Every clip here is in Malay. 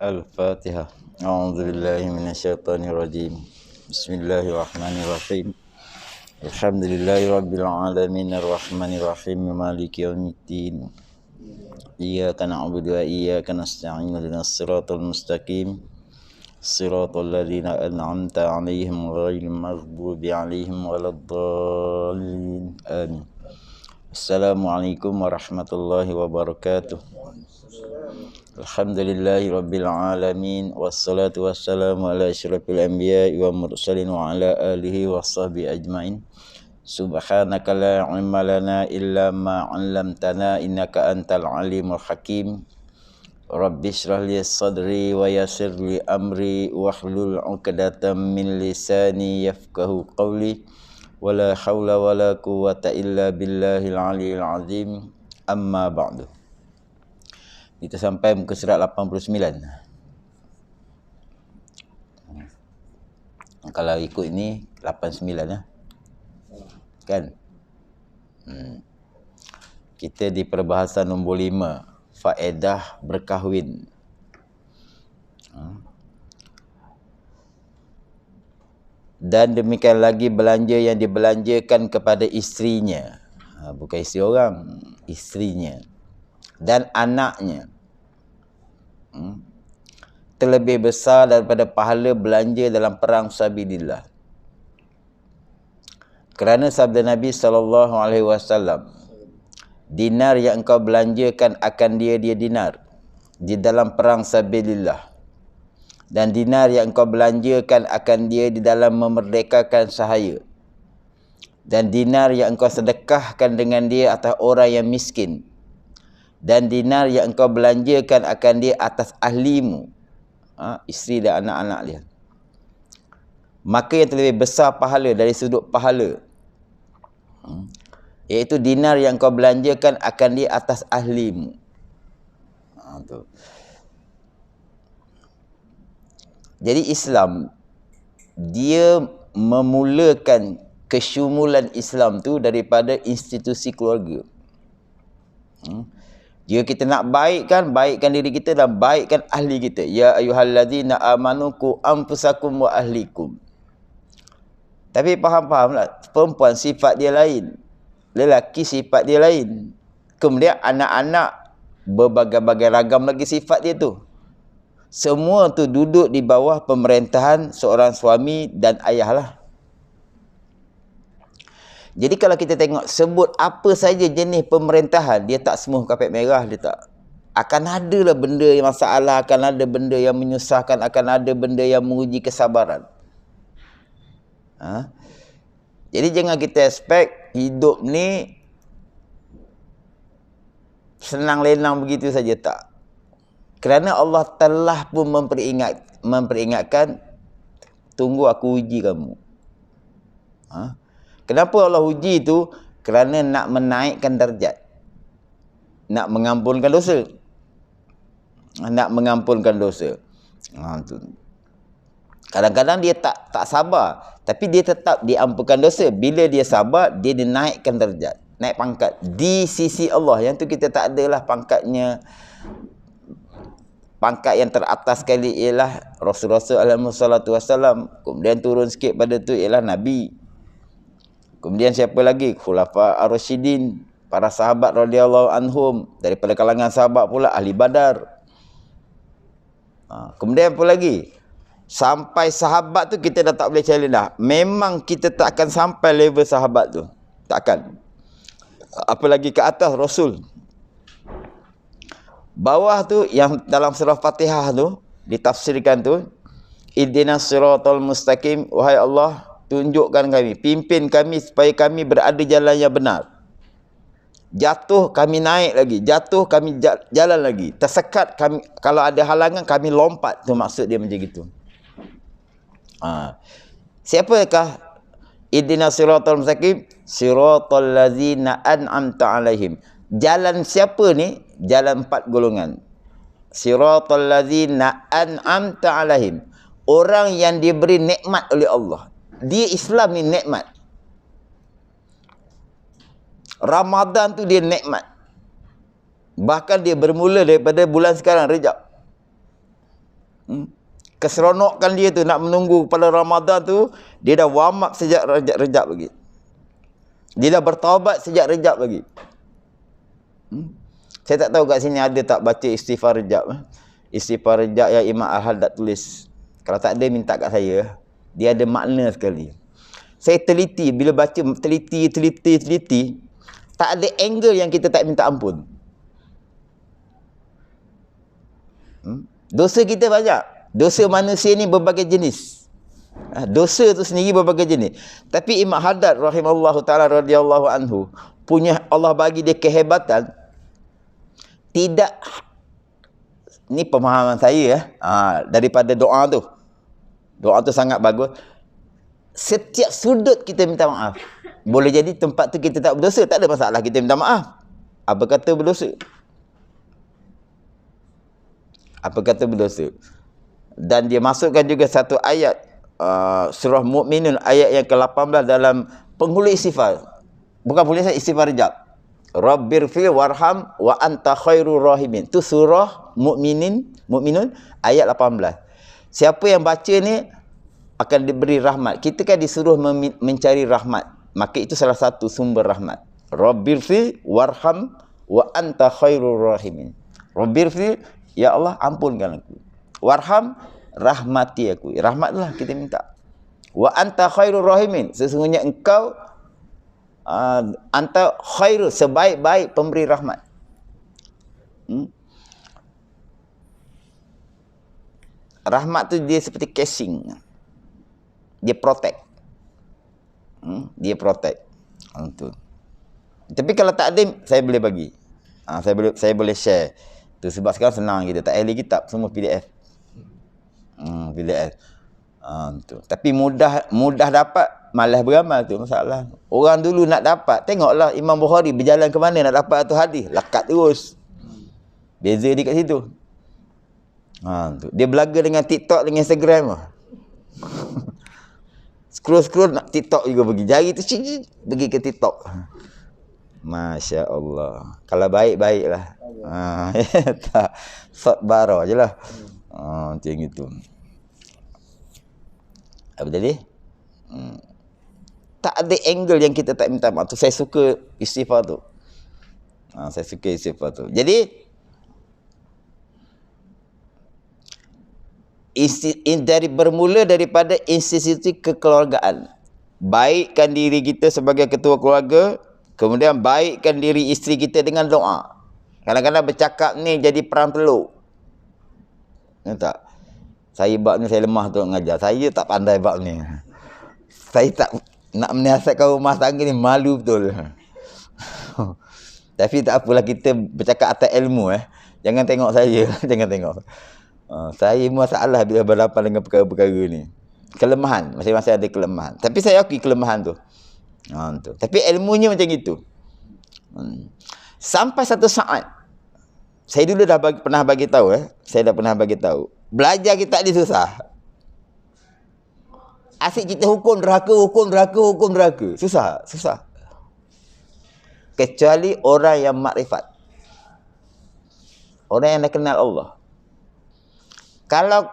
Al-Fatihah. A'udzubillahi minasyaitonirrajim. Bismillahirrahmanirrahim. Alhamdulillahi rabbil alamin arrahmanirrahim maliki yaumiddin. Iyyaka na'budu wa iyyaka nasta'in ihdinas siratal mustaqim. Siratal ladzina an'amta 'alaihim ghairil maghdubi 'alaihim waladdallin. Amin. Assalamualaikum warahmatullahi wabarakatuh. Alhamdulillahi rabbil alamin. Wassalatu wassalamu ala asyrafil anbiya'i wa mursalin wa ala alihi wa sahbihi ajma'in. Subhanaka la ilma lana illa ma 'allamtana innaka antal alimul hakim. Rabbi shrah li sadri wa yassir li amri wahlul 'uqdatam min lisani yafqahu qawli. Wala haula wala quwwata illa billahil aliyyil azim. Amma ba'du. Kita sampai muka surat 89. Kalau ikut ini 89 ya. Kan? Kita di perbahasan nombor 5, faedah berkahwin. Dan demikian lagi belanja yang dibelanjakan kepada isterinya. Bukan isteri orang, isterinya. Dan anaknya terlebih besar daripada pahala belanja dalam perang sabilillah. Kerana sabda Nabi SAW, dinar yang engkau belanjakan akan dia dinar di dalam perang sabilillah, dan dinar yang engkau belanjakan akan dia di dalam memerdekakan sahaya, dan dinar yang engkau sedekahkan dengan dia atas orang yang miskin, dan dinar yang engkau belanjakan akan dia atas ahlimu, isteri dan anak-anak dia. Maka yang terlebih besar pahala dari sudut pahala, iaitu dinar yang engkau belanjakan akan dia atas ahlimu. Jadi Islam, dia memulakan kesyumulan Islam tu daripada institusi keluarga. Jika kita nak baikkan diri kita dan baikkan ahli kita. Ya ayyuhallazina amanu qu anfusakum wa ahlikum. Tapi faham-fahamlah, perempuan sifat dia lain, lelaki sifat dia lain. Kemudian anak-anak berbagai-bagai ragam lagi sifat dia tu. Semua tu duduk di bawah pemerintahan seorang suami dan ayah lah. Jadi kalau kita tengok sebut apa saja jenis pemerintahan, dia tak semua kapet merah, dia tak. Akan ada lah benda yang masalah, akan ada benda yang menyusahkan, akan ada benda yang menguji kesabaran. Jadi jangan kita expect hidup ni senang lenang begitu saja, tak. Kerana Allah telah pun memperingatkan, tunggu aku uji kamu. Kenapa Allah uji itu? Kerana nak menaikkan darjat, nak mengampunkan dosa. Nak mengampunkan dosa. Kadang-kadang dia tak sabar, tapi dia tetap diampunkan dosa. Bila dia sabar, dia dinaikkan darjat, naik pangkat di sisi Allah. Yang tu kita tak adalah pangkatnya. Pangkat yang teratas sekali ialah Rasul-Rasul alaihi salatu wassalam. Kemudian turun sikit pada tu ialah Nabi. Kemudian siapa lagi? Khulafa ar-Rasyidin, para sahabat radhiyallahu anhum, daripada kalangan sahabat pula ahli Badar. Kemudian apa lagi? Sampai sahabat tu kita dah tak boleh challenge dah. Memang kita tak akan sampai level sahabat tu. Takkan. Apalagi ke atas Rasul. Bawah tu yang dalam surah Fatihah tu ditafsirkan tu, ihdinas siratal mustaqim, wahai Allah, tunjukkan kami, pimpin kami supaya kami berada jalan yang benar. Jatuh kami naik lagi, jatuh kami jalan lagi, tersekat kami, kalau ada halangan kami lompat. Tu maksud dia macam gitu. Siapakah ihdinas siratal mustaqim? Siratal ladzina an'amta alaihim. Jalan siapa ni? Jalan 4 golongan. Siratal ladzina an'amta alaihim. Orang yang diberi nikmat oleh Allah. Dia Islam ni nikmat. Ramadan tu dia nikmat. Bahkan dia bermula daripada bulan sekarang, Rejab. Keseronokan dia tu nak menunggu pada Ramadan tu, dia dah warm up sejak Rejab lagi. Dia dah bertaubat sejak Rejab lagi. Saya tak tahu kat sini ada tak baca istighfar Rejab. Istighfar Rejab yang Imam Al-Haddad tulis. Kalau tak ada, minta kat saya. Dia ada makna sekali. Saya teliti, bila baca teliti, tak ada angle yang kita tak minta ampun. Dosa kita banyak. Dosa manusia ni berbagai jenis. Dosa tu sendiri berbagai jenis. Tapi Imam Haddad rahimahullahu ta'ala radhiyallahu anhu punya, Allah bagi dia kehebatan. Tidak, ni pemahaman saya daripada doa tu. Doa tu sangat bagus. Setiap sudut kita minta maaf. Boleh jadi tempat tu kita tak berdosa, tak ada masalah kita minta maaf. Apa kata berdosa? Apa kata berdosa? Dan dia masukkan juga satu ayat surah Mukminun ayat yang ke-18 dalam penghulu istighfar. Bukan penghulu istighfar Rejab. Rabbirfil warham wa anta khairur rahimin. Tu surah Mukminun ayat 18. Siapa yang baca ni akan diberi rahmat. Kita kan disuruh mencari rahmat. Maka itu salah satu sumber rahmat. Rabbirfil warham wa anta khairur rahimin. Rabbirfil, ya Allah ampunkan aku. Warham, rahmati aku. Rahmatlah kita minta. Wa anta khairur rahimin. Sesungguhnya engkau anta khairul, sebaik-baik pemberi rahmat. Rahmat tu dia seperti casing. Dia protect. Dia protect. Tapi kalau tak ada, saya boleh bagi. Saya boleh share. Tu sebab sekarang senang kita. Tak ahli kitab, semua PDF. PDF. Tu. Tapi mudah dapat, malas beramal tu masalah. Orang dulu nak dapat, tengoklah Imam Bukhari berjalan ke mana nak dapat satu hadis, lekat terus. Beza dia kat situ. Tu. Dia belaga dengan TikTok dengan Instagram. Scroll nak TikTok juga pergi. Jari tu pergi ke TikTok. Masya Allah. Kalau baik-baiklah. Tak. Sot bara je lah. Macam itu. Apa tadi? Tak ada angle yang kita tak minta maaf. Tu saya suka istighfar tu. Saya suka istighfar tu. Jadi bermula daripada institusi kekeluargaan. Baikkan diri kita sebagai ketua keluarga, kemudian baikkan diri isteri kita dengan doa. Kadang-kadang bercakap ni jadi perang teluk. Tak? Saya bab ni saya lemah tu mengajar. Saya tak pandai bab ni. Saya tak nak menasihatkan rumah tangga ni, malu betul. Tapi tak apalah, kita bercakap atas ilmu. Jangan tengok saya. Jangan tengok. Saya masalah bila berhadapan dengan perkara-perkara ni. Kelemahan. Masing-masing ada kelemahan. Tapi saya akui kelemahan tu. Tapi ilmunya macam itu. Sampai satu saat, saya dulu dah pernah bagi tahu. Saya dah pernah bagi tahu. Belajar kita ni susah. Asyik kita hukum neraka. Susah. Kecuali orang yang makrifat. Orang yang dah kenal Allah. Kalau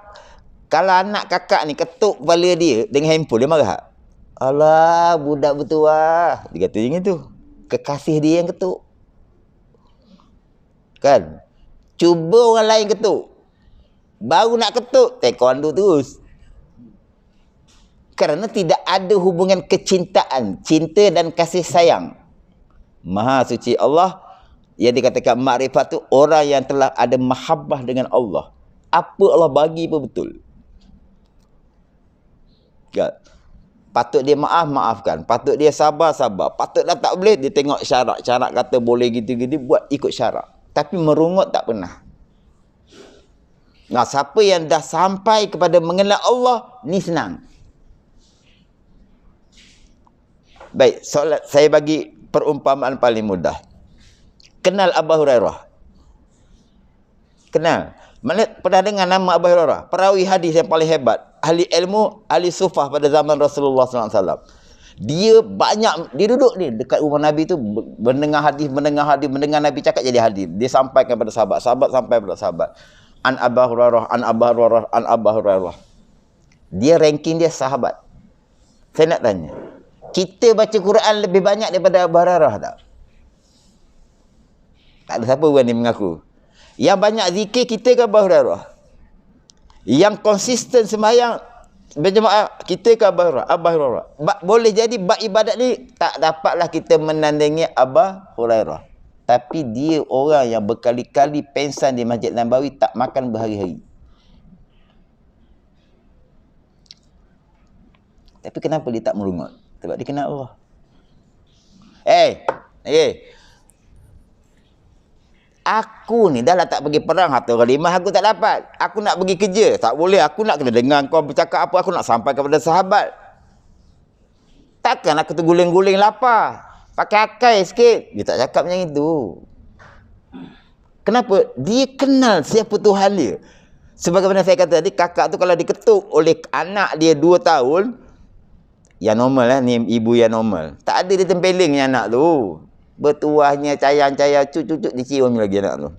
anak kakak ni ketuk kepala dia dengan handphone, dia marah. Alah, budak bertuah. Dia kata macam tu. Kekasih dia yang ketuk. Kan? Cuba orang lain ketuk. Baru nak ketuk, taekwondo terus. Kerana tidak ada hubungan kecintaan, cinta dan kasih sayang. Maha suci Allah, yang dikatakan makrifat tu orang yang telah ada mahabbah dengan Allah. Apa Allah bagi pun betul. Kan? Patut dia maafkan. Patut dia sabar. Patut dah tak boleh, dia tengok syarat. Syarat kata boleh gitu-gitu, buat ikut syarat. Tapi merungut tak pernah. Nah, siapa yang dah sampai kepada mengenal Allah, ni senang. Baik, soalan saya bagi perumpamaan paling mudah. Kenal Abu Hurairah. Kenal. Mana pernah dengar nama Abu Hurairah? Perawi hadis yang paling hebat. Ahli ilmu, ahli sufah pada zaman Rasulullah SAW. Dia duduk ni dekat rumah Nabi tu, mendengar hadis, mendengar Nabi cakap jadi hadis. Dia sampaikan kepada sahabat sampai kepada sahabat. An Abu Hurairah, an Abu Hurairah, an Abu Hurairah. Dia ranking dia sahabat. Saya nak tanya, kita baca Quran lebih banyak daripada Abu Hurairah tak? Tak ada siapa berani mengaku. Yang banyak zikir kita ke Abu Hurairah? Yang konsisten sembahyang berjemaah kita ke Abu Hurairah? Abu Hurairah. Boleh jadi bab ibadat ni tak dapatlah kita menandingi Abu Hurairah. Tapi dia orang yang berkali-kali pengsan di Masjid Nabawi, tak makan berhari-hari. Tapi kenapa dia tak merungut? Sebab dia kenal Allah. Aku ni dah lah tak pergi perang 105 aku tak dapat. Aku nak pergi kerja, tak boleh. Aku nak kena dengar kau bercakap apa, aku nak sampai kepada sahabat. Takkan aku terguling-guling lapar. Pakai akai sikit. Dia tak cakap macam itu. Kenapa? Dia kenal siapa Tuhan dia. Sebagaimana saya kata tadi, kakak tu kalau diketuk oleh anak dia 2 tahun, yang normal lah, ni ibu yang normal. Tak ada dia tempeling ni anak tu. Bertuahnya, cayang-cayang, cucuk-cucuk dicium lagi anak tu.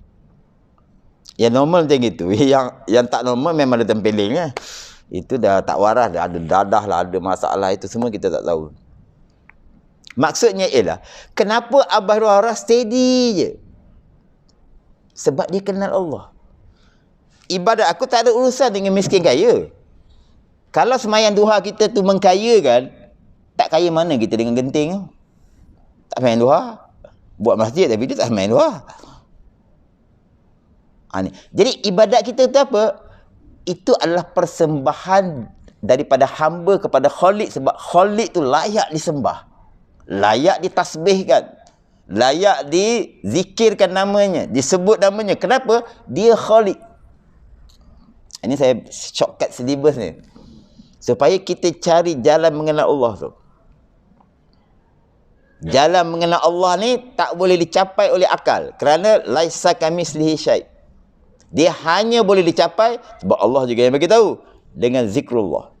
Yang normal macam itu. Yang tak normal memang ada tempeling lah. Itu dah tak waras, dah ada dadah lah, ada masalah, itu semua kita tak tahu. Maksudnya ialah, kenapa Abu Hurairah steady je? Sebab dia kenal Allah. Ibadat aku tak ada urusan dengan miskin kaya. Kalau semayang duha kita tu mengkayakan, tak kaya mana kita dengan genting tu? Tak semayang duha. Buat masjid tapi dia tak semayang duha. Jadi ibadat kita tu apa? Itu adalah persembahan daripada hamba kepada Khalik. Sebab Khalik tu layak disembah, layak ditasbihkan, layak dizikirkan namanya, disebut namanya. Kenapa? Dia Khalik. Ini saya shortcut syllabus ni, supaya kita cari jalan mengenal Allah tu. Jalan mengenal Allah ni tak boleh dicapai oleh akal, kerana laisa kamitslihi syai'. Dia hanya boleh dicapai sebab Allah juga yang bagi tahu, dengan zikrullah.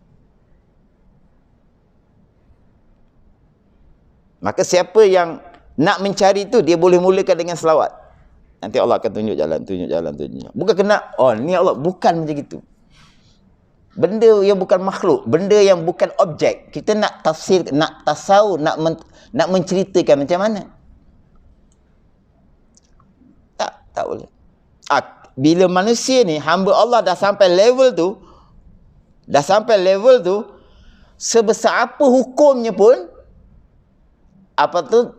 Maka siapa yang nak mencari itu, dia boleh mulakan dengan selawat. Nanti Allah akan tunjuk jalan, tunjuk jalan, tunjuk. Bukan kena, oh ni Allah, bukan macam itu. Benda yang bukan makhluk, benda yang bukan objek, kita nak tafsir, nak tasawuf, nak menceritakan macam mana? Tak boleh. Bila manusia ni, hamba Allah dah sampai level tu, sebesar apa hukumnya pun, apa tu,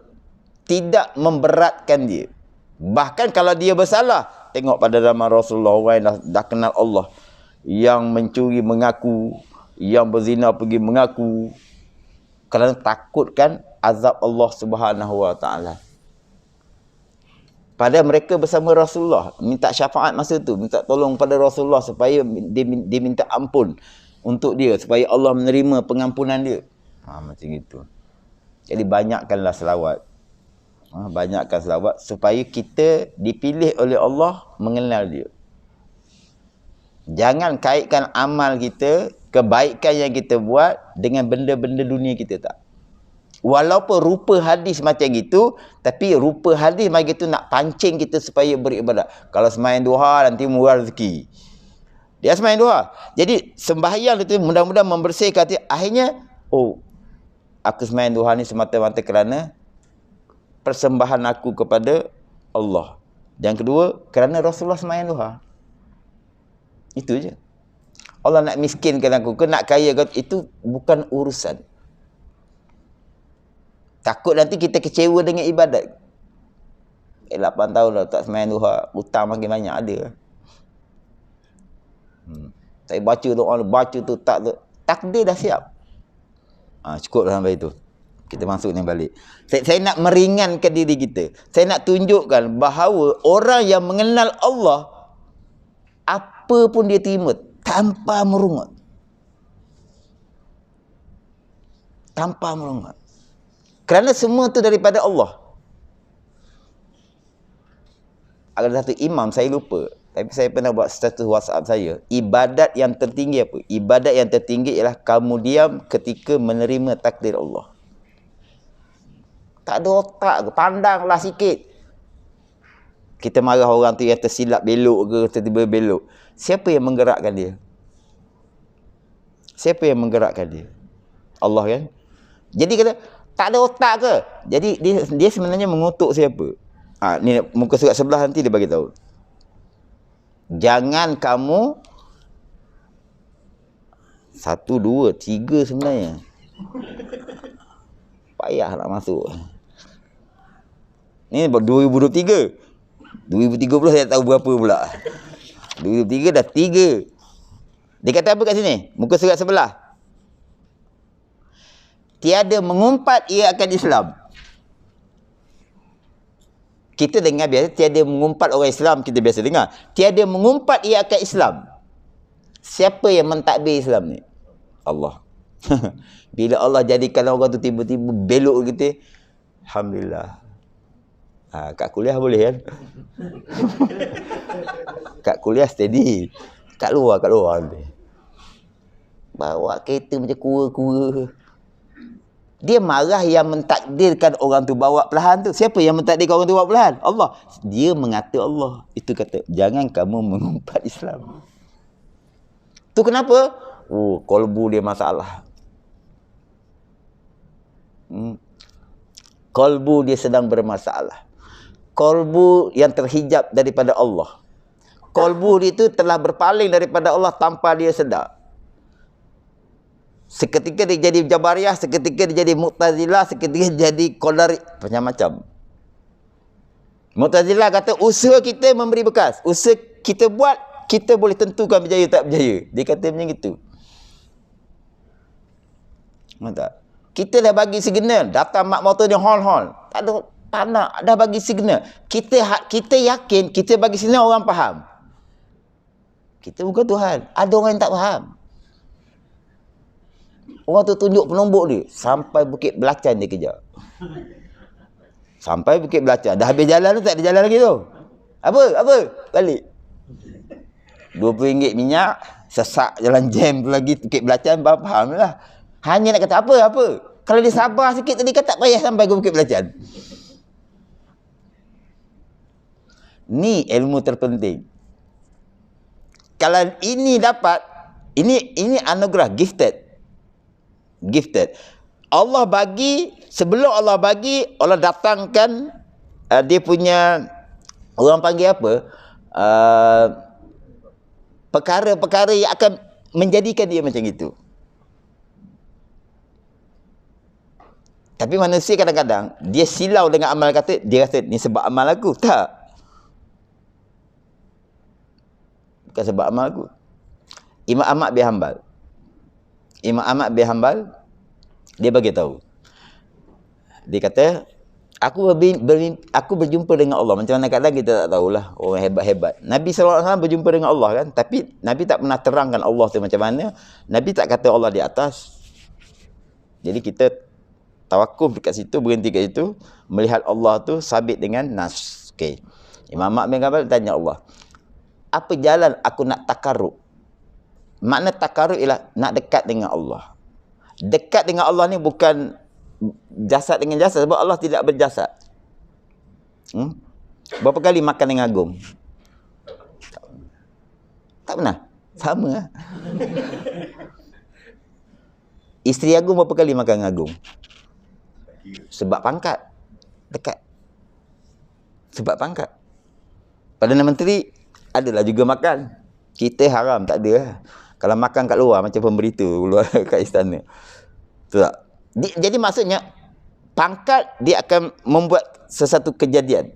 tidak memberatkan dia. Bahkan kalau dia bersalah, tengok pada zaman Rasulullah, orang yang dah kenal Allah, yang mencuri mengaku, yang berzina pergi mengaku, kerana takutkan azab Allah Subhanahu Wa Taala. Padahal mereka bersama Rasulullah, minta syafaat masa tu, minta tolong pada Rasulullah supaya dia minta ampun untuk dia, supaya Allah menerima pengampunan dia. Macam itu. Jadi banyakkanlah selawat. Banyakkan selawat supaya kita dipilih oleh Allah mengenal dia. Jangan kaitkan amal kita, kebaikan yang kita buat dengan benda-benda dunia kita, tak. Walaupun rupa hadis macam gitu, tapi rupa hadis macam itu nak pancing kita supaya beribadat. Kalau sembahyang duha nanti murah rezeki. Dia sembahyang duha. Jadi sembahyang itu mudah-mudahan membersihkan hati. Akhirnya, aku sembahyang duha ni semata-mata kerana persembahan aku kepada Allah. Yang kedua, kerana Rasulullah sembahyang duha. Itu je. Allah nak miskinkan aku ke nak kaya ke, itu bukan urusan. Takut nanti kita kecewa dengan ibadat. 8 tahun dah tak sembahyang duha, hutang makin banyak ada. Saya baca doa, baca tu tak, takdir dah siap. Cukup sampai itu. Kita masuk ni balik. Saya nak meringankan diri kita. Saya nak tunjukkan bahawa orang yang mengenal Allah, apa pun dia terima tanpa merungut. Tanpa merungut. Kerana semua tu daripada Allah. Ada satu imam, saya lupa, tapi saya pernah buat status WhatsApp saya. Ibadat yang tertinggi apa? Ibadat yang tertinggi ialah kamu diam ketika menerima takdir Allah. Tak ada otak, pandanglah sikit. Kita marah orang tu yang tersilap belok ke, tiba-tiba belok. Siapa yang menggerakkan dia? Siapa yang menggerakkan dia? Allah kan? Jadi kata, tak ada otak ke? Jadi dia sebenarnya mengutuk siapa? Ni muka surat sebelah nanti dia bagi tahu. Jangan kamu 1, 2, 3 sebenarnya. Payah nak masuk. Ni 2023. 2030 saya tak tahu berapa pula. 2023 dah 3. Dia kata apa kat sini? Muka surat sebelah. Tiada mengumpat ia akan Islam. Kita dengar biasa, tiada mengumpat orang Islam, kita biasa dengar. Tiada mengumpat ia akan Islam. Siapa yang mentadbir Islam ni? Allah. Bila Allah jadikan orang tu tiba-tiba belok gitu, alhamdulillah. Kat kuliah boleh kan? Kat kuliah steady. Kat luar nanti. Bawa kereta macam kura-kura. Dia marah yang mentakdirkan orang tu bawa perlahan tu. Siapa yang mentakdirkan orang tu bawa perlahan? Allah. Dia mengata Allah. Itu kata, jangan kamu mengumpat Islam. Tu kenapa? Kolbu dia masalah. Kolbu dia sedang bermasalah. Kolbu yang terhijab daripada Allah. Kolbu dia itu telah berpaling daripada Allah tanpa dia sedar. Seketika dia jadi Jabariyah, seketika dia jadi Mu'tazilah, seketika dia jadi Qadari, macam-macam. Mu'tazilah kata usaha kita memberi bekas. Usaha kita buat, kita boleh tentukan berjaya tak berjaya. Dia kata macam itu. Mantap. Kita dah bagi signal, datang mak motor dia hon-hon. Tak nak, dah bagi signal. Kita yakin, kita bagi signal orang faham. Kita bukan Tuhan. Ada orang yang tak faham. Orang tu tunjuk penombok dia. Sampai Bukit Belacan dia kejar. Sampai Bukit Belacan. Dah habis jalan tu, tak ada jalan lagi tu. Apa? Balik. RM20 minyak. Sesak jalan jam tu lagi. Bukit Belacan, faham lah. Hanya nak kata apa? Kalau dia sabar sikit tadi kan tak payah sampai ke Bukit Belacan. Ni ilmu terpenting. Kalau ini dapat, ini anugerah, gifted. Allah bagi, sebelum Allah bagi, Allah datangkan dia punya, orang panggil apa, perkara-perkara yang akan menjadikan dia macam itu. Tapi manusia kadang-kadang dia silau dengan amal, kata dia rasa ni sebab amal aku. Tak, bukan sebab amal aku. Imam Ahmad bin Hanbal dia bagi tahu. Dia kata, aku berjumpa dengan Allah. Macam mana kadang kita tak tahulah, orang hebat-hebat. Nabi SAW berjumpa dengan Allah kan, tapi Nabi tak pernah terangkan Allah tu macam mana. Nabi tak kata Allah di atas. Jadi kita tawakuf dekat situ, berhenti kat situ, melihat Allah tu sabit dengan nas. Okey. Imam Ahmad bin Hanbal tanya Allah, apa jalan aku nak takarrub? Makna takarrub ialah nak dekat dengan Allah. Dekat dengan Allah ni bukan jasad dengan jasad, sebab Allah tidak berjasad. Berapa kali makan dengan Agong? Tak pernah. Sama lah. Isteri Agong berapa kali makan dengan Agong? Sebab pangkat. Dekat. Sebab pangkat. Perdana Menteri adalah juga makan. Kita haram, tak ada lah. Kalau makan kat luar macam pemberitahu luar kat istana. Betul tak? Jadi maksudnya pangkat dia akan membuat sesuatu kejadian.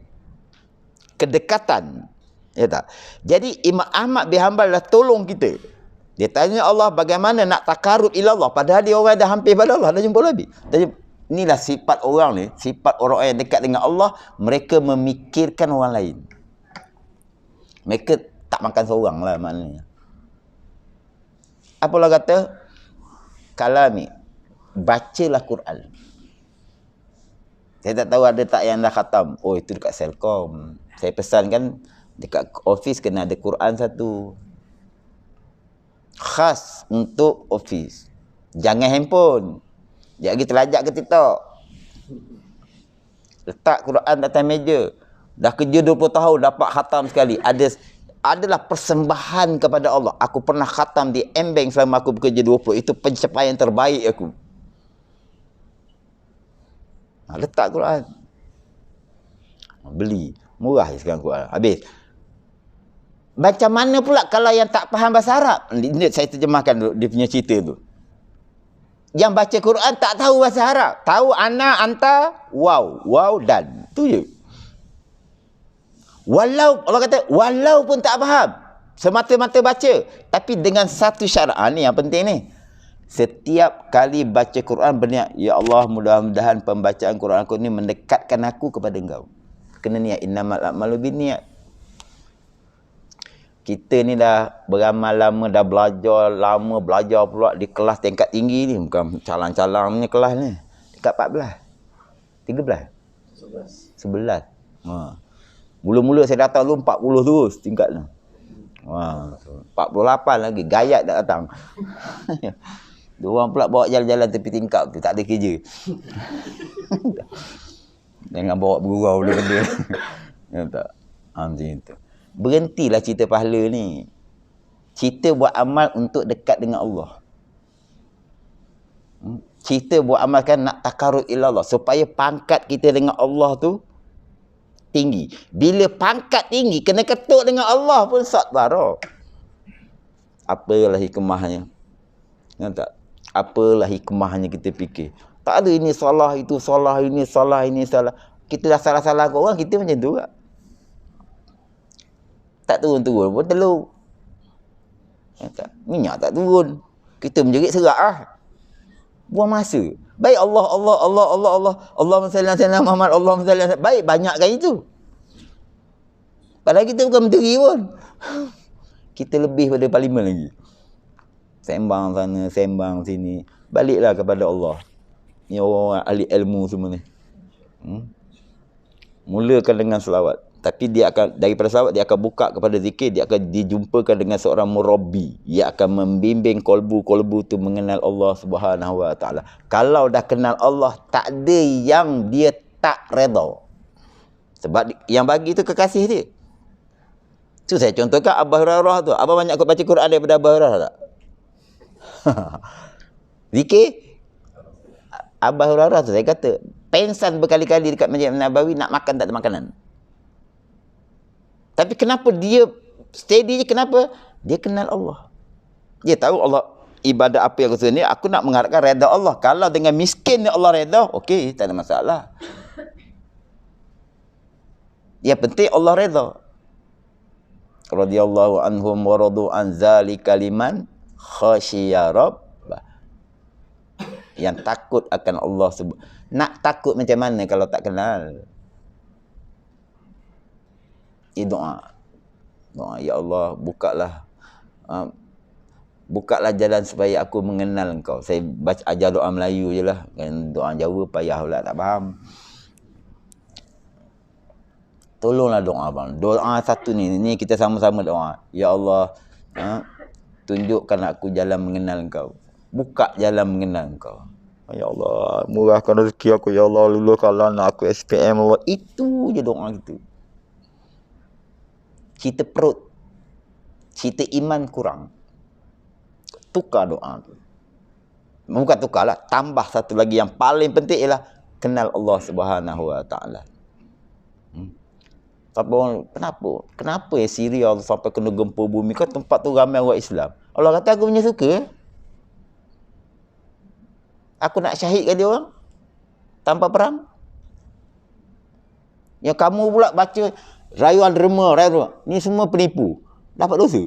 Kedekatan. Ya tak? Jadi Imam Ahmad bin Hanbal dah tolong kita. Dia tanya Allah bagaimana nak takarrub ila Allah, padahal dia orang dah hampir pada Allah, dah jumpa Nabi. Inilah sifat orang ni, sifat orang yang dekat dengan Allah, mereka memikirkan orang lain. Mereka tak makan seorang lah maknanya. Apalah kata? Kalami, bacalah Quran. Saya tak tahu ada tak yang dah khatam. Oh, itu dekat Selcom. Saya pesan kan, dekat office kena ada Quran satu. Khas untuk office. Jangan handphone. Dia lagi terlajak ke TikTok. Letak Quran atas meja. Dah kerja 20 tahun dapat khatam sekali. Adalah persembahan kepada Allah. Aku pernah khatam di M-Bank selama aku bekerja 20. Itu pencapaian terbaik aku. Letak Quran. Beli. Murah sekarang Quran. Habis. Macam mana pula kalau yang tak faham bahasa Arab? Ini saya terjemahkan dulu, dia punya cerita tu. Yang baca Quran tak tahu bahasa Arab. Tahu ana, anta, wow, dan. Itu je. Allah kata, walaupun tak faham, semata-mata baca. Tapi dengan satu syarat. Ni yang penting ni. Setiap kali baca Quran berniat, ya Allah, mudah-mudahan pembacaan Quran aku ni mendekatkan aku kepada engkau. Kena niat, innamal a'malu binniat. Kita ni dah beramal lama, dah belajar pula di kelas tingkat tinggi ni. Bukan calang-calang punya kelas ni. Tingkat 14. 13. 11. Mula-mula saya datang dulu 40 terus tingkat tu. 48 lagi. Gayat dah datang. Diorang pula bawa jalan-jalan tepi tingkap tu. Tak ada kerja. Jangan bawa bergurau benda-benda. Ya tak? Macam itu. Berhentilah cerita pahala ni. Cerita buat amal untuk dekat dengan Allah. Cerita buat amal kan nak takarrub ila Allah. Supaya pangkat kita dengan Allah tu tinggi. Bila pangkat tinggi, kena ketuk dengan Allah pun satbara. Apalah hikmahnya. Ya tak? Apalah hikmahnya kita fikir. Tak ada ini salah, itu salah, ini salah, ini salah. Kita dah salah-salah ke orang, kita macam tu tak? Tak turun-turun pun telur. Ya tak? Minyak tak turun. Kita menjerit serak lah. Buang masa. Baik Allah. Allahumma salli ala Muhammad, Allahumma salli ala. Baik, banyakkan itu. Padahal kita bukan menteri pun. Kita lebih pada parlimen lagi. Sembang sana, sembang sini. Baliklah kepada Allah. Ni orang ahli ilmu semua ni. Mulakan dengan selawat. Tapi dia akan, daripada selawat dia akan buka kepada zikir. Dia akan dijumpakan dengan seorang murabbi. Dia akan membimbing kolbu-kolbu tu mengenal Allah Subhanahu Wa Taala. Kalau dah kenal Allah, tak ada yang dia tak redha. Sebab yang bagi tu kekasih dia. Tu saya contohkan Abu Hurairah tu. Abang banyak baca Quran daripada Abu Hurairah tak? Zikir Abu Hurairah tu saya kata pensan berkali-kali dekat Masjid Nabawi nak makan tak ada makanan. Tapi kenapa dia steady je? Kenapa? Dia kenal Allah. Dia tahu Allah ibadat apa yang aku suruh ni, aku nak mengharapkan redha Allah. Kalau dengan miskin ni Allah redha, okey, tak ada masalah. Yang penting Allah redha. Radhiyallahu anhum wa radu an zalika liman khasyiya rabbah. Yang takut akan Allah. Nak takut macam mana kalau tak kenal? Doa. Ya Allah, bukalah jalan supaya aku mengenal Engkau. Saya baca ajar doa Melayu je lah. Doa Jawa payah pula, tak faham. Tolonglah doa bang. Doa satu ni kita sama-sama doa. Ya Allah, tunjukkan aku jalan mengenal Engkau. Buka jalan mengenal Engkau. Ya Allah, murahkan rezeki aku. Ya Allah, luluhkanlah anak aku SPM. Allah. Itu je doa kita. Cerita perut, cerita iman kurang. Tukar doa tu. Bukan tukarlah, tambah satu lagi yang paling penting ialah kenal Allah Subhanahu Wa Taala. Tapi orang, kenapa ya Syria sampai kena gempa bumi? Kan tempat tu ramai orang Islam. Allah kata aku punya suka. Aku nak syahidkan dia orang tanpa perang. Yang kamu pula baca rayuan derma. Ni semua penipu. Dapat dosa.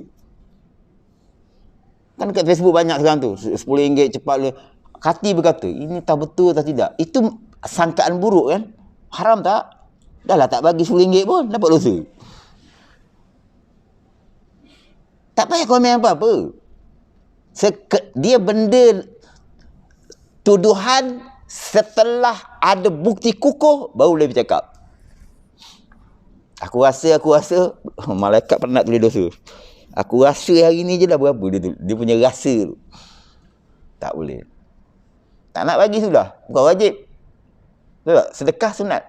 Kan kat Facebook banyak sekarang tu. RM10 cepat le. Hati berkata, ini tak betul tak tidak. Itu sangkaan buruk kan? Haram tak? Dah lah tak bagi RM10 pun. Dapat dosa. Tak payah komen apa-apa. Dia benda tuduhan setelah ada bukti kukuh baru boleh bercakap. Aku rasa malaikat pernah tulis dosa. Aku rasa hari ni je dah berapa dia punya rasa tu. Tak boleh. Tak nak bagi sudah. Bukan wajib. Betul tak? Sedekah sunat.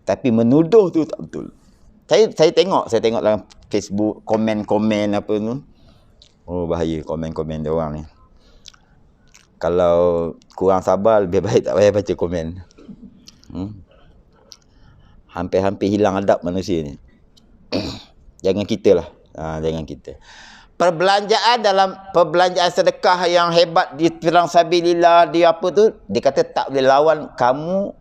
Tapi menuduh tu tak betul. Saya tengok dalam Facebook komen-komen apa tu. Oh bahaya komen-komen dia orang ni. Kalau kurang sabar lebih baik tak payah baca komen. Hampir-hampir hilang adab manusia ni. Jangan kita lah. Jangan kita. Perbelanjaan sedekah yang hebat di firang sabilillah, di apa tu, dia kata tak boleh lawan kamu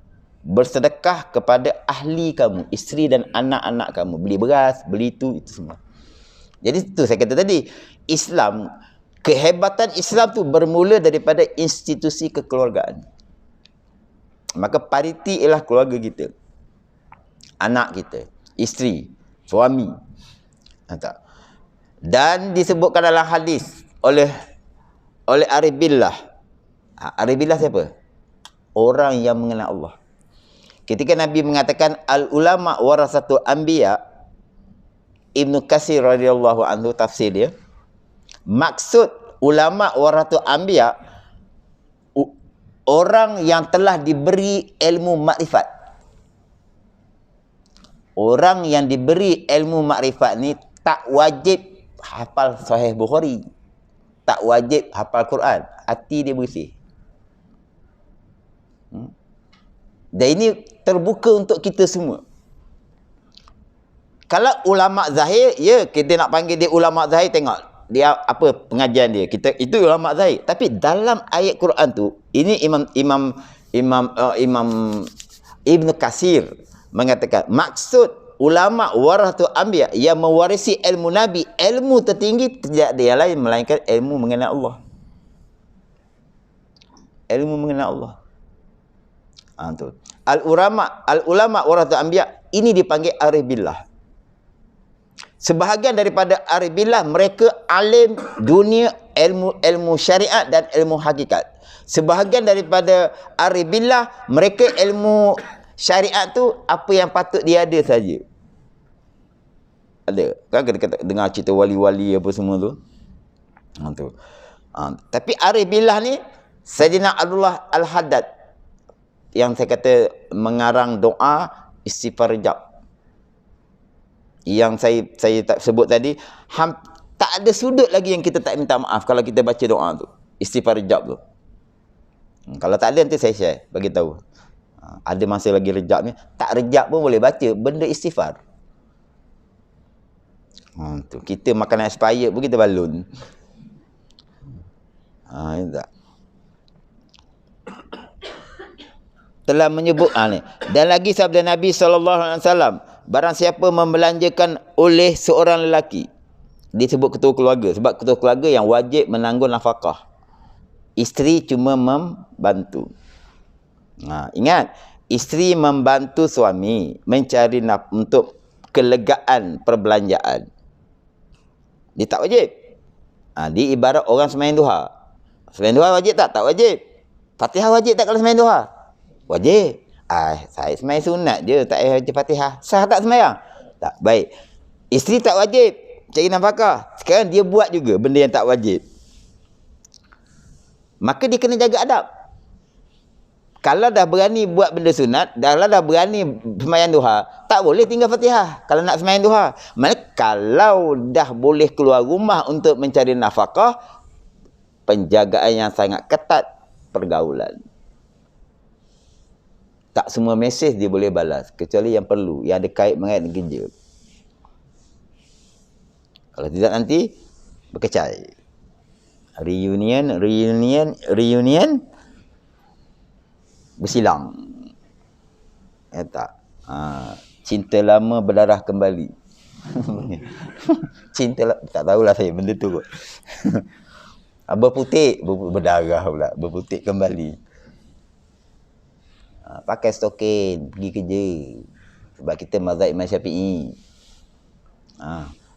bersedekah kepada ahli kamu, isteri dan anak-anak kamu. Beli beras, beli itu semua. Jadi itu saya kata tadi, Islam, kehebatan Islam tu bermula daripada institusi kekeluargaan. Maka pariti ialah keluarga kita. Anak kita, isteri, suami. Tak. Dan disebutkan dalam hadis oleh Arif Billah. Arif Billah siapa? Orang yang mengenal Allah. Ketika Nabi mengatakan al-ulama warasatul anbiya, Ibnu Katsir radhiyallahu anhu tafsir dia, maksud ulama warasatul anbiya, orang yang telah diberi ilmu makrifat. Orang yang diberi ilmu makrifat ni tak wajib hafal Sahih Bukhari, tak wajib hafal Quran, hati dia bersih. Dan ini terbuka untuk kita semua. Kalau ulama zahir, ya kita nak panggil dia ulama zahir, tengok dia apa pengajian dia. Itu ulama zahir. Tapi dalam ayat Quran tu, ini Imam Ibnu Katsir mengatakan maksud ulama warasatul anbiya yang mewarisi ilmu Nabi, ilmu tertinggi tidak ada yang lain melainkan ilmu mengenal Allah. Ilmu mengenal Allah. Tu. Al-ulama warasatul anbiya ini dipanggil arif billah. Sebahagian daripada arif billah mereka alim dunia ilmu syariat dan ilmu hakikat. Sebahagian daripada arif billah mereka ilmu syariat tu apa yang patut dia ada saja. Ada. Kan kita dengar cerita wali-wali apa semua tu. Tu. Tapi arif billah ni Sayyidina Abdullah Al-Haddad yang saya kata mengarang doa istighfar rejab. Yang saya tak sebut tadi, tak ada sudut lagi yang kita tak minta maaf kalau kita baca doa tu. Istighfar rejab tu. Kalau tak ada nanti saya share, bagi tahu. Ada masa lagi rejab ni, tak rejab pun boleh baca benda istighfar. Tu. Kita makan expired pun kita balun. Tak. Telah menyebut ni. Dan lagi sabda Nabi SAW, barang siapa membelanjakan oleh seorang lelaki, disebut ketua keluarga, sebab ketua keluarga yang wajib menanggung nafkah, isteri cuma membantu. Ingat, isteri membantu suami mencari untuk kelegaan perbelanjaan. Dia tak wajib. Dia ibarat orang sembahyang duha. Sembahyang duha wajib tak? Tak wajib. Fatihah wajib tak kalau sembahyang duha? Wajib. Saya sembahyang sunat je, tak payah baca Fatihah. Sah tak sembahyang? Tak. Baik. Isteri tak wajib cari nafkah. Sekarang dia buat juga benda yang tak wajib. Maka dia kena jaga adab. Kalau dah berani buat benda sunat, dah berani sembahyang duha, tak boleh tinggal Fatihah kalau nak sembahyang duha. Maksudnya kalau dah boleh keluar rumah untuk mencari nafkah, penjagaan yang sangat ketat pergaulan. Tak semua mesej dia boleh balas, kecuali yang perlu, yang ada mengait dengan kerja. Kalau tidak nanti berkecai. Reunion bersilang. Tak. Cinta lama berdarah kembali. Tak tahulah saya benda tu kot. Berputik, berdarah pula, berputik kembali. Pakai stokin, pergi kerja. Sebab kita mazhab Imam Syafi'i.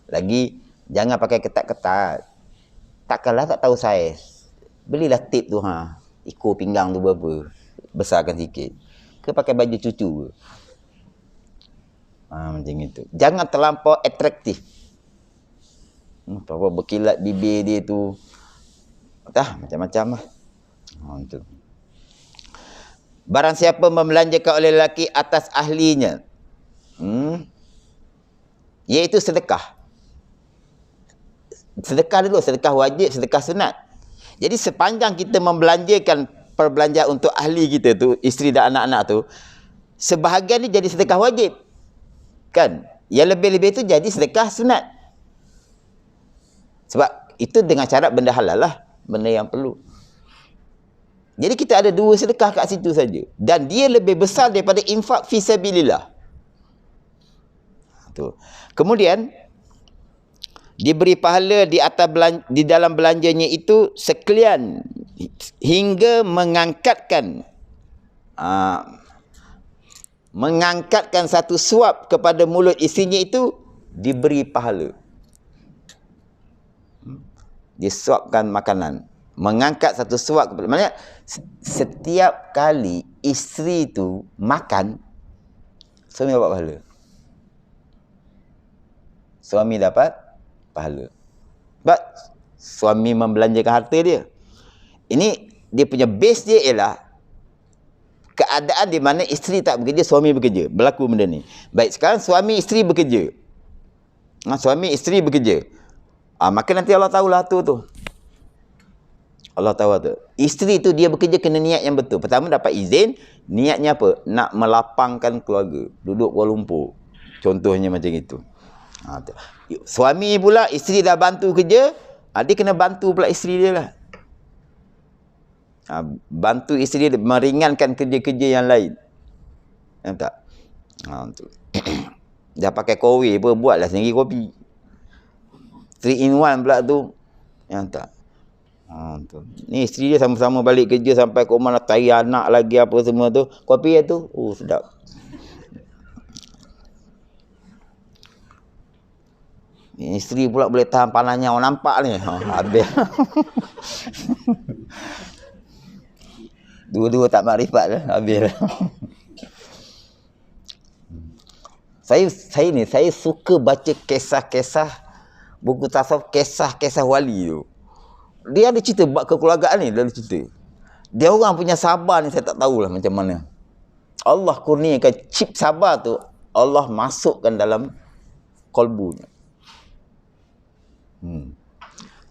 Lagi, jangan pakai ketat-ketat. Takkanlah tak tahu saiz. Belilah tip tu, ikut pinggang tu berapa. Besarkan sikit. Ke pakai baju cucu. Macam itu. Jangan terlampau atraktif. Apa berkilat bibir dia tu. Macam-macam lah. Itu. Barang siapa membelanjakan oleh lelaki atas ahlinya, Iaitu sedekah. Sedekah dulu, sedekah wajib, sedekah sunat. Jadi sepanjang kita membelanjakan perbelanjaan untuk ahli kita tu, isteri dan anak-anak tu, sebahagian ni jadi sedekah wajib. Kan? Yang lebih-lebih tu jadi sedekah sunat. Sebab itu dengan syarat benda halal lah, benda yang perlu. Jadi kita ada dua sedekah kat situ saja. Dan dia lebih besar daripada infak fi sabilillah. Tu. Kemudian diberi pahala di atas di dalam belanjanya itu sekalian hingga mengangkatkan satu suap kepada mulut isinya itu diberi pahala. Disuapkan makanan, mengangkat satu suap kepada, maknanya setiap kali isteri tu makan, suami dapat pahala. Suami dapat pahala. Sebab suami membelanjakan harta dia. Ini dia punya base dia ialah keadaan di mana isteri tak bekerja, suami bekerja. Berlaku benda ni. Baik, sekarang suami isteri bekerja. Suami isteri bekerja. Maka nanti Allah tahulah tu. Allah tahu tu. Isteri tu dia bekerja kena niat yang betul. Pertama dapat izin, niatnya apa? Nak melapangkan keluarga. Duduk Kuala Lumpur. Contohnya macam itu. Suami pula, isteri dah bantu kerja, dia kena bantu pula isteri dia lah. Bantu isteri dia meringankan kerja-kerja yang lain. Nampak tak? Dah pakai kowe apa, buatlah sendiri kopi. 3 in 1 pula tu. Nampak tak? Ni isteri dia sama-sama balik kerja sampai ke rumah nak tayi anak lagi apa semua tu. Kopi dia tu, sedap. Isteri pula boleh tahan panasnya, orang nampak ni. Habis. Dua-dua tak makrifat dah, habis. Saya suka baca kisah-kisah buku tasawuf, kisah-kisah wali tu. Dia ada cerita bab kekeluargaan ni, dia ada cerita. Dia orang punya sabar ni saya tak tahulah macam mana. Allah kurniakan chip sabar tu, Allah masukkan dalam kolbunya.